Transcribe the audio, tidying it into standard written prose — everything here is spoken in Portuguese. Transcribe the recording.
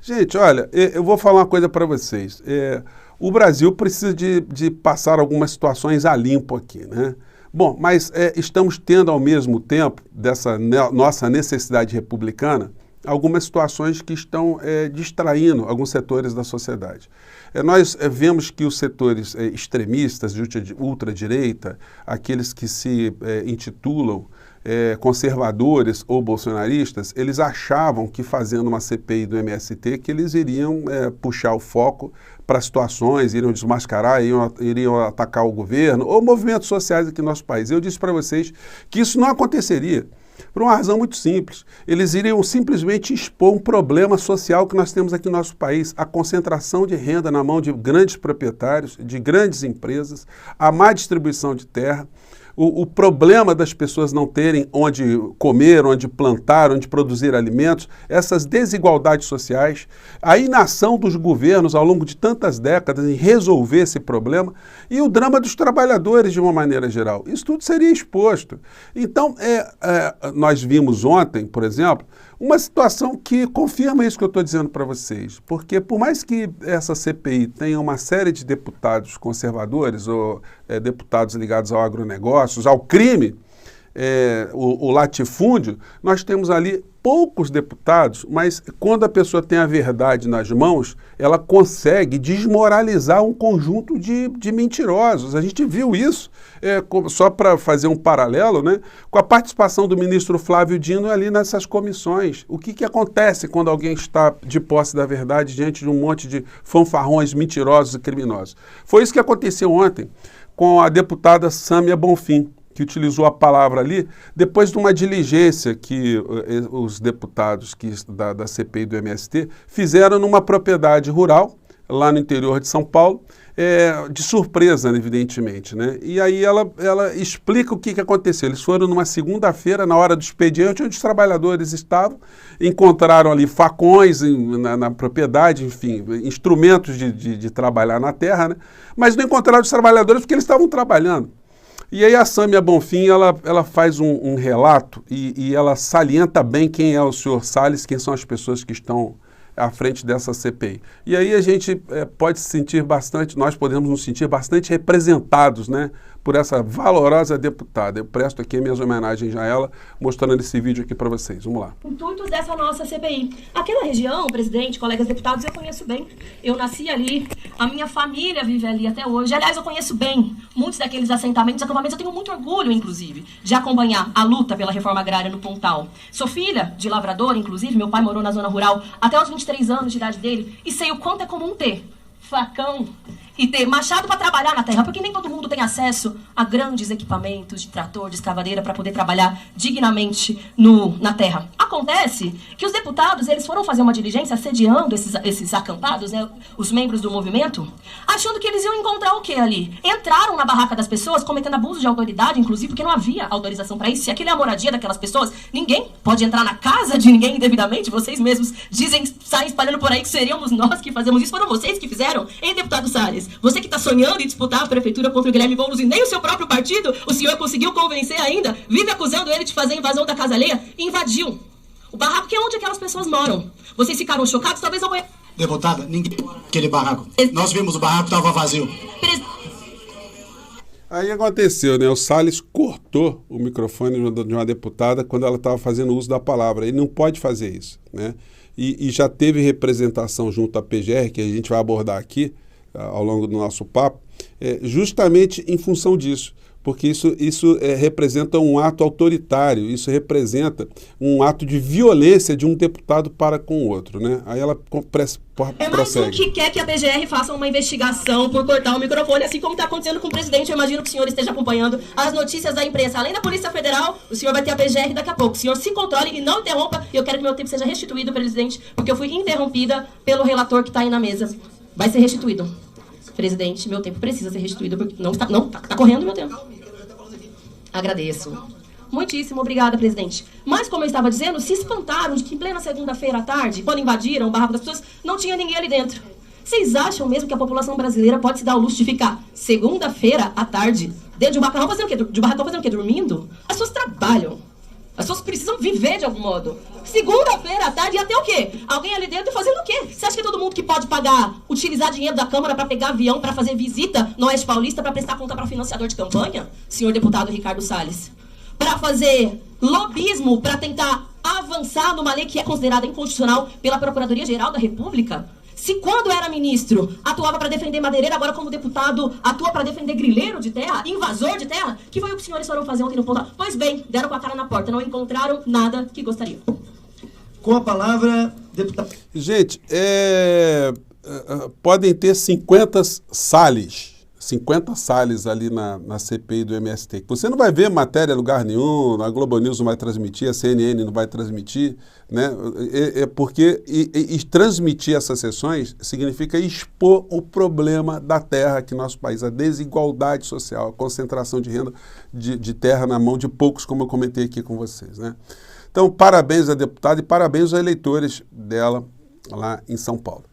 Gente, olha, eu vou falar uma coisa para vocês. O Brasil precisa de passar algumas situações a limpo aqui, né? Bom, mas estamos tendo ao mesmo tempo, dessa nossa necessidade republicana, algumas situações que estão distraindo alguns setores da sociedade. Nós vemos que os setores extremistas, de ultradireita, aqueles que se intitulam conservadores ou bolsonaristas, eles achavam que fazendo uma CPI do MST que eles iriam puxar o foco para situações, iriam desmascarar, iriam atacar o governo ou movimentos sociais aqui no nosso país. Eu disse para vocês que isso não aconteceria. Por uma razão muito simples. Eles iriam simplesmente expor um problema social que nós temos aqui no nosso país, a concentração de renda na mão de grandes proprietários, de grandes empresas, a má distribuição de terra, o problema das pessoas não terem onde comer, onde plantar, onde produzir alimentos, essas desigualdades sociais, a inação dos governos ao longo de tantas décadas em resolver esse problema e o drama dos trabalhadores de uma maneira geral. Isso tudo seria exposto. Então, nós vimos ontem, por exemplo, uma situação que confirma isso que eu estou dizendo para vocês, porque por mais que essa CPI tenha uma série de deputados conservadores ou deputados ligados ao agronegócios, ao crime, o latifúndio, nós temos ali poucos deputados, mas quando a pessoa tem a verdade nas mãos, ela consegue desmoralizar um conjunto de mentirosos. A gente viu isso, só para fazer um paralelo, né, com a participação do ministro Flávio Dino ali nessas comissões. O que acontece quando alguém está de posse da verdade diante de um monte de fanfarrões mentirosos e criminosos? Foi isso que aconteceu ontem com a deputada Sâmia Bonfim, que utilizou a palavra ali, depois de uma diligência que os deputados da CPI do MST fizeram numa propriedade rural, lá no interior de São Paulo, de surpresa, evidentemente, né? E aí ela explica o que aconteceu. Eles foram numa segunda-feira, na hora do expediente, onde os trabalhadores estavam, encontraram ali facões na propriedade, enfim, instrumentos de trabalhar na terra, né? Mas não encontraram os trabalhadores porque eles estavam trabalhando. E aí a Sâmia Bonfim, ela faz um relato e ela salienta bem quem é o senhor Salles, quem são as pessoas que estão à frente dessa CPI. E aí a gente pode se sentir bastante, nós podemos nos sentir bastante representados, né, por essa valorosa deputada. Eu presto aqui minhas homenagens a ela, mostrando esse vídeo aqui para vocês. Vamos lá. Intuitos dessa nossa CPI. Aquela região, presidente, colegas deputados, eu conheço bem. Eu nasci ali, a minha família vive ali até hoje. Aliás, eu conheço bem muitos daqueles assentamentos, acampamentos. Eu tenho muito orgulho, inclusive, de acompanhar a luta pela reforma agrária no Pontal. Sou filha de lavrador, inclusive, meu pai morou na zona rural até os 23 anos de idade dele, e sei o quanto é comum ter facão e ter machado para trabalhar na terra, porque nem todo mundo tem acesso a grandes equipamentos de trator, de escavadeira para poder trabalhar dignamente na terra. Acontece que os deputados, eles foram fazer uma diligência assediando esses acampados, né, os membros do movimento, achando que eles iam encontrar o que ali? Entraram na barraca das pessoas, cometendo abuso de autoridade, inclusive, porque não havia autorização para isso. Se aquilo é a moradia daquelas pessoas, ninguém pode entrar na casa de ninguém indevidamente. Vocês mesmos saem espalhando por aí que seríamos nós que fazemos isso. Foram vocês que fizeram, hein, deputado Salles? Você que está sonhando em disputar a prefeitura contra o Guilherme Boulos e nem o seu próprio partido, o senhor conseguiu convencer ainda, vive acusando ele de fazer a invasão da casa alheia e invadiu o barraco, que é onde aquelas pessoas moram. Vocês ficaram chocados? Talvez eu... Deputada, ninguém mora naquele barraco. Nós vimos o barraco, estava vazio. Aí aconteceu, né? O Salles cortou o microfone de uma deputada quando ela estava fazendo uso da palavra. Ele não pode fazer isso, né? E já teve representação junto à PGR, que a gente vai abordar aqui ao longo do nosso papo, justamente em função disso, porque isso representa um ato autoritário, isso representa um ato de violência de um deputado para com o outro, né? Aí ela É mais um que quer que a PGR faça uma investigação por cortar o microfone, assim como está acontecendo com o presidente. Eu imagino que o senhor esteja acompanhando as notícias da imprensa. Além da Polícia Federal, o senhor vai ter a PGR daqui a pouco. O senhor se controle e não interrompa. Eu quero que meu tempo seja restituído, presidente, porque eu fui interrompida pelo relator que está aí na mesa. Vai ser restituído. Presidente, meu tempo precisa ser restituído, porque tá correndo meu tempo. Agradeço. Muitíssimo obrigada, presidente. Mas, como eu estava dizendo, se espantaram de que em plena segunda-feira à tarde, quando invadiram o barraco das pessoas, não tinha ninguém ali dentro. Vocês acham mesmo que a população brasileira pode se dar ao luxo de ficar segunda-feira à tarde dentro de um barracão fazendo o quê? De um barracão fazendo o quê? Dormindo? As pessoas trabalham. As pessoas precisam viver de algum modo. Segunda-feira à tarde ia ter o quê? Alguém ali dentro fazendo o quê? Você acha que é todo mundo que pode pagar, utilizar dinheiro da Câmara para pegar avião, para fazer visita no Oeste Paulista, para prestar conta para financiador de campanha? Senhor deputado Ricardo Salles. Para fazer lobismo, para tentar avançar numa lei que é considerada inconstitucional pela Procuradoria-Geral da República? Se quando era ministro atuava para defender madeireiro, agora como deputado atua para defender grileiro de terra, invasor de terra, que foi o que os senhores foram fazer ontem no ponto? Pois bem, deram com a cara na porta, não encontraram nada que gostariam. Com a palavra, deputado. Gente, podem ter 50 Salles ali na CPI do MST. Você não vai ver matéria em lugar nenhum, a Globo News não vai transmitir, a CNN não vai transmitir, né? Porque transmitir essas sessões significa expor o problema da terra aqui no nosso país, a desigualdade social, a concentração de renda de terra na mão de poucos, como eu comentei aqui com vocês, né? Então, parabéns à deputada e parabéns aos eleitores dela lá em São Paulo.